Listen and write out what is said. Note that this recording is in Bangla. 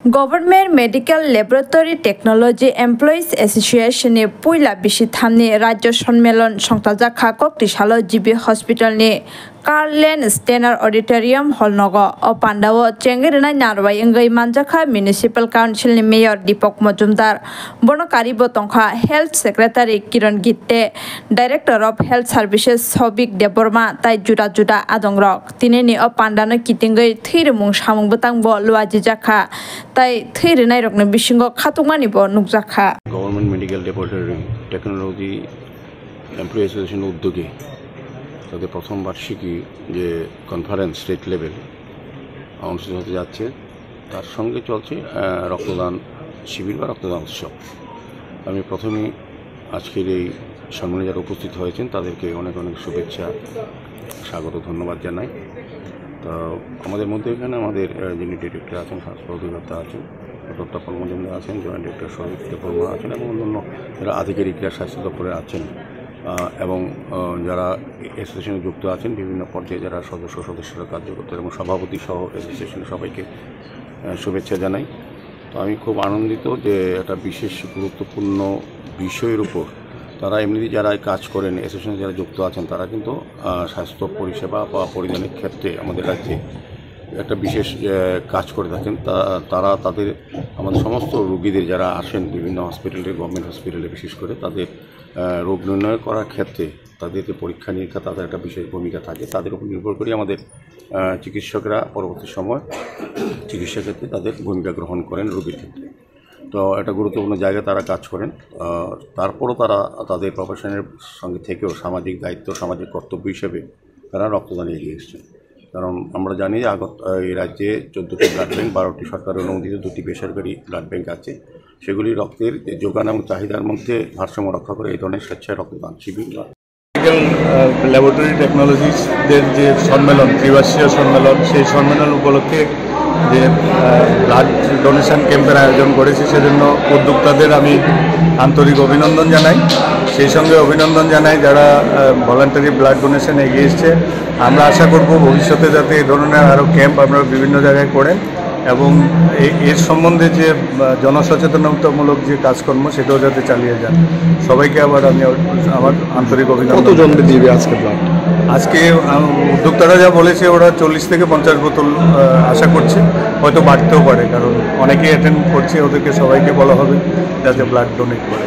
Government medical laboratory technology employees association ने पुइला बिसि थामनि राज्य सम्मेलन संथाजाखा कक्तिसालो जीबी हॉस्पिटल ने कार्लेन स्टेनर ऑडिटोरियम हॉल नगो ओ पांडावो चेंगेरनाय नारवाई अंगै मानजाखा म्युनिसिपल काउंसिल नि मेयर दीपक मजुमदार बनकारिबो तंखा health secretary Kiran Gitte director of health services Sabik Debbarma ताई जुदा जुदा आदंग्रक तिनेनि ओ पांडानो कितिंगै थैरमुं सामुंबो तांबो लुआजि जाखा ताई थैरनाय रकनो बिसिंगो खातुमानिबो नुकजाखा government medical laboratory technology employee association उद्योगे তাদের প্রথম বার্ষিকী যে কনফারেন্স স্টেট লেভেল অনুষ্ঠিত হতে যাচ্ছে তার সঙ্গে চলছে রক্তদান শিবির বা রক্তদান উৎসব। আমি প্রথমেই আজকের এই সম্মেলনে যারা উপস্থিত হয়েছেন তাদেরকে অনেক অনেক শুভেচ্ছা স্বাগত ধন্যবাদ জানাই। তো আমাদের মধ্যে এখানে আমাদের যিনি ডিরেক্টর আছেন স্বাস্থ্য অধিকর্তা আছেন, ডক্টর পল মজুমদার আছেন, জয়েন্ট ডিরেক্টর সবিক দেববর্মা আছেন এবং অন্যান্য যারা আধিকারিকরা স্বাস্থ্য দপ্তরে আছেন এবং যারা অ্যাসোসিয়েশনে যুক্ত আছেন বিভিন্ন পর্যায়ে যারা সদস্যরা কার্যকর্তা এবং সভাপতি সহ অ্যাসোসিয়েশনের সবাইকে শুভেচ্ছা জানাই। তো আমি খুব আনন্দিত যে একটা বিশেষ গুরুত্বপূর্ণ বিষয়ের উপর তারা এমনিতেই যারা কাজ করেন অ্যাসোসিয়েশনে যারা যুক্ত আছেন তারা কিন্তু স্বাস্থ্য পরিষেবা বা পরিধানের ক্ষেত্রে আমাদের রাজ্যে একটা বিশেষ কাজ করে থাকেন। তারা তাদের আমাদের সমস্ত রোগীদের যারা আসেন বিভিন্ন হসপিটালে, গভর্নমেন্ট হসপিটালে বিশেষ করে তাদের রোগ নির্ণয় করার ক্ষেত্রে তাদের যে পরীক্ষা নিরীক্ষা তাদের একটা বিশেষ ভূমিকা থাকে। তাদের উপর নির্ভর করে আমাদের চিকিৎসকরা পরবর্তী সময় চিকিৎসা ক্ষেত্রে তাদের ভূমিকা গ্রহণ করেন রোগীর ক্ষেত্রে। তো একটা গুরুত্বপূর্ণ জায়গায় তারা কাজ করেন। তারপরও তারা তাদের প্রফেশনের সঙ্গে থেকেও সামাজিক দায়িত্ব, সামাজিক কর্তব্য হিসেবে তারা রক্তদানে এগিয়ে এসেছেন। কারণ আমরা জানি যে এই রাজ্যে 14টি ব্লাড ব্যাঙ্ক, 12টি সরকারি অনুমোদিত, 2টি বেসরকারি ব্লাড ব্যাঙ্ক আছে। সেগুলি রক্তের যোগান এবং চাহিদার মধ্যে ভারসাম্য রক্ষা করে এই ধরনের স্বেচ্ছায় রক্তদান শিবির। মেডিকেল ল্যাবরেটরি টেকনোলজিসদের যে সম্মেলন, ত্রিবার্ষিক সম্মেলন, সেই সম্মেলন উপলক্ষে যে ব্লাড ডোনেশন ক্যাম্পের আয়োজন করেছে সেজন্য উদ্যোক্তাদের আমি আন্তরিক অভিনন্দন জানাই। সেই সঙ্গে অভিনন্দন জানাই যারা ভলান্টারি ব্লাড ডোনেশন এগিয়ে এসছে। আমরা আশা করব ভবিষ্যতে যাতে এই ধরনের আরও ক্যাম্প আপনারা বিভিন্ন জায়গায় করেন এবং এর সম্বন্ধে যে জনসচেতনতামূলক যে কাজকর্ম সেটাও যাতে চালিয়ে যান। সবাইকে আবার আমি আমার আন্তরিক অভিনন্দন। কতজন দিবে আজকে ব্লাড? আজকে উদ্যোক্তারা যা বলেছে ওরা 40 থেকে 50 বোতল আশা করছে, হয়তো বাড়তেও পারে কারণ অনেকেই অ্যাটেন্ড করছে, ওদেরকে সবাইকে বলা হবে যাতে ব্লাড ডোনেট করে।